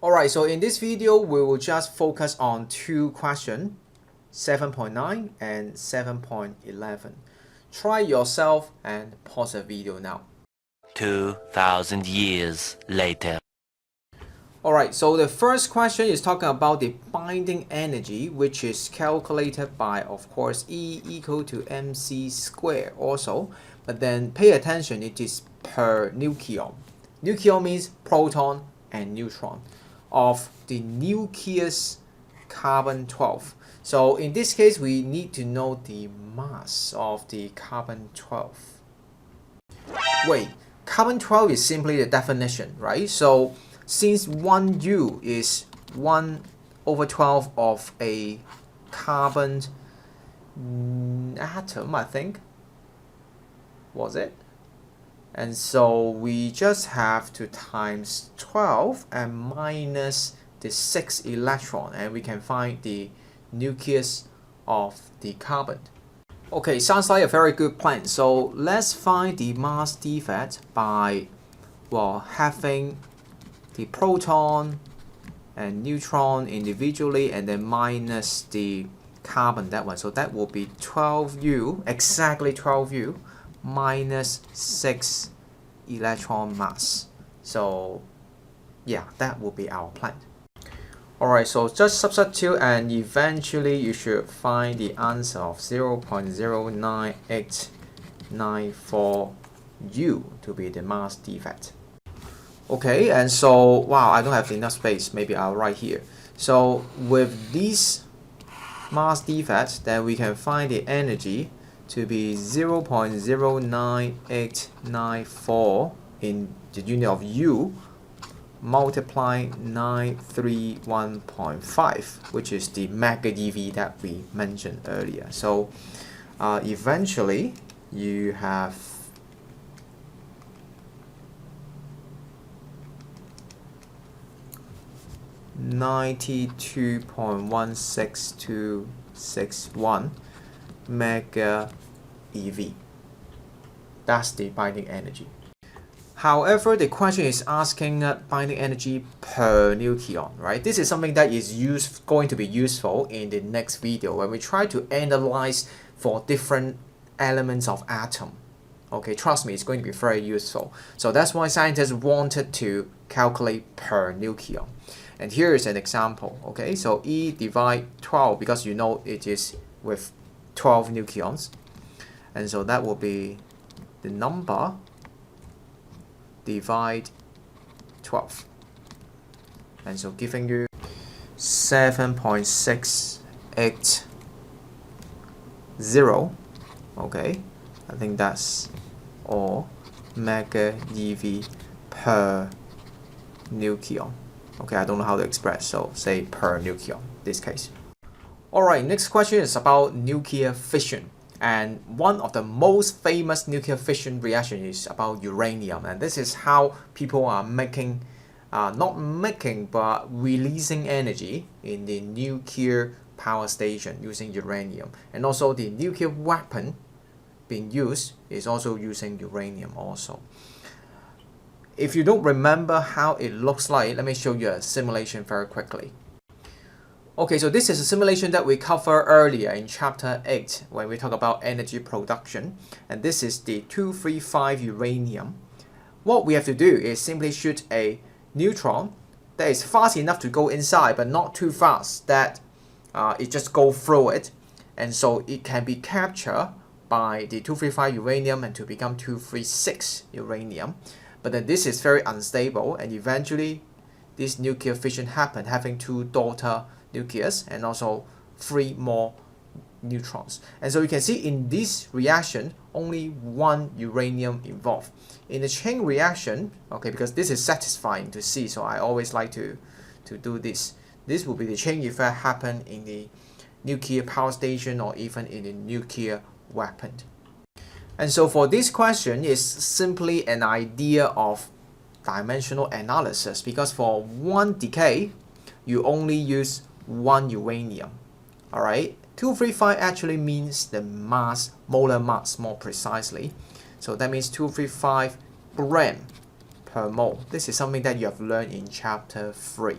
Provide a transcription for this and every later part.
Alright, so in this video, we will just focus on two questions, 7.9 and 7.11. Try yourself and pause the video now. 2,000 years later. Alright, so the first question is talking about the binding energy, which is calculated by, of course, E equal to mc squared also. But then pay attention, it is per nucleon. Nucleon means proton and neutron of the nucleus carbon-12. So in this case, we need to know the mass of the carbon-12. Wait, carbon-12 is simply the definition, right? So since 1U is 1/12 of a carbon atom, I think, was it? And so we just have to times 12 and minus the 6 electron, and we can find the nucleus of the carbon. Okay, sounds like a very good plan. So let's find the mass defect by, well, having the proton and neutron individually and then minus the carbon, that one. So that will be 12U, exactly 12U, minus 6 electron mass. So yeah, that will be our plan. Alright, so just substitute and eventually you should find the answer of 0.09894U to be the mass defect. Okay, and so, wow, I don't have enough space. Maybe I'll write here. So with this mass defect, then we can find the energy to be 0.09894 in the unit of U multiply 931.5, which is the mega eV that we mentioned earlier. So eventually you have 92.16261 mega eV. That's the binding energy. However, the question is asking binding energy per nucleon, right? This is something that is going to be useful in the next video when we try to analyze for different elements of atom. Okay, trust me, it's going to be very useful. So that's why scientists wanted to calculate per nucleon. And here is an example. Okay, so E divide 12 because you know it is with 12 nucleons. And so that will be the number divide 12. And so giving you 7.680. Okay, I think that's all mega eV per nucleon. Okay, I don't know how to express, so say per nucleon, this case. Alright, next question is about nuclear fission. And one of the most famous nuclear fission reaction is about uranium. And this is how people are making, not making, but releasing energy in the nuclear power station using uranium. And also the nuclear weapon being used is also using uranium also. If you don't remember how it looks like, let me show you a simulation very quickly. Okay, so this is a simulation that we covered earlier in chapter 8 when we talk about energy production. And this is the 235 uranium. What we have to do is simply shoot a neutron that is fast enough to go inside but not too fast that it just go through it. And so it can be captured by the 235 uranium and to become 236 uranium. But then this is very unstable, and eventually this nuclear fission happened, having two daughter nucleus and also 3 more neutrons. And so you can see in this reaction only 1 uranium involved. In the chain reaction, okay, because this is satisfying to see, so I always like to do this. This will be the chain effect happen in the nuclear power station or even in the nuclear weapon. And so for this question is simply an idea of dimensional analysis, because for one decay you only use 1 uranium. Alright, 235 actually means the mass, molar mass more precisely. So that means 235 gram per mole. This is something that you have learned in chapter 3.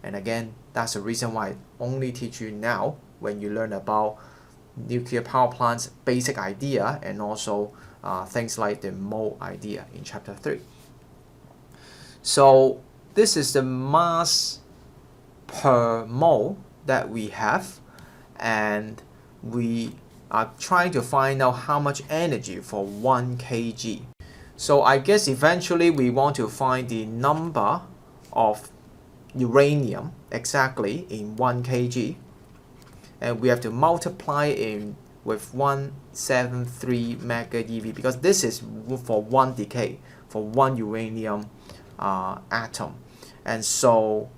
And again, that's the reason why I only teach you now when you learn about nuclear power plants basic idea and also things like the mole idea in chapter 3. So this is the mass per mole that we have, and we are trying to find out how much energy for 1 kg. So I guess eventually we want to find the number of uranium exactly in 1 kg, and we have to multiply it with 173 mega eV, because this is for 1 decay, for 1 uranium atom, and so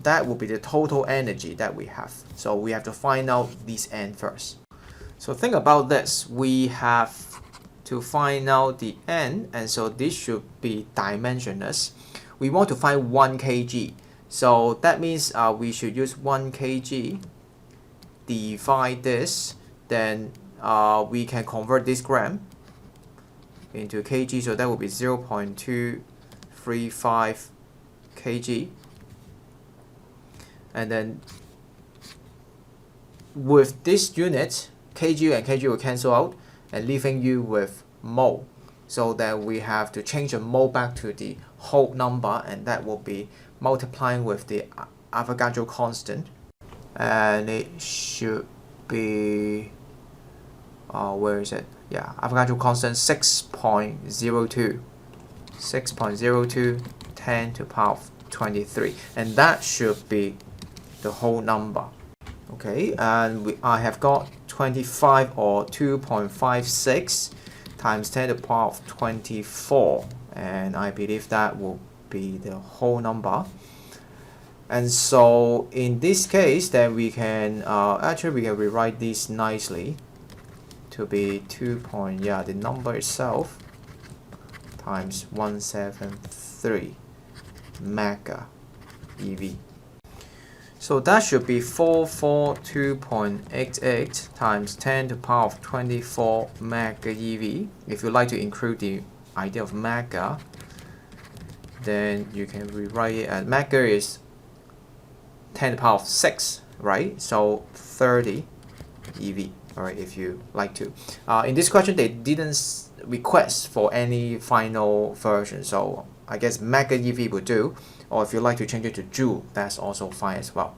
that will be the total energy that we have. So we have to find out this n first. So think about this. We have to find out the n, and so this should be dimensionless. We want to find 1 kg. So that means we should use 1 kg, divide this, then we can convert this gram into kg. So that will be 0.235 kg. And then with this unit, kg and kg will cancel out, and leaving you with mole. So that we have to change the mole back to the whole number, and that will be multiplying with the Avogadro constant. And it should be, where is it? Yeah, Avogadro constant 6.02. 6.02 10 to the power of 23. And that should be the whole number. Okay, and I have got 25, or 2.56 times 10 to the power of 24, and I believe that will be the whole number. And so in this case, then we can actually we can rewrite this nicely to be the number itself times 173 mega eV. So that should be 442.88 times 10 to the power of 24 mega eV. If you like to include the idea of mega, then you can rewrite it as mega is 10 to the power of 6, right? So 30 eV, alright, if you like to. In this question, they didn't request for any final version, so I guess mega eV would do, or if you like to change it to joule, that's also fine as well.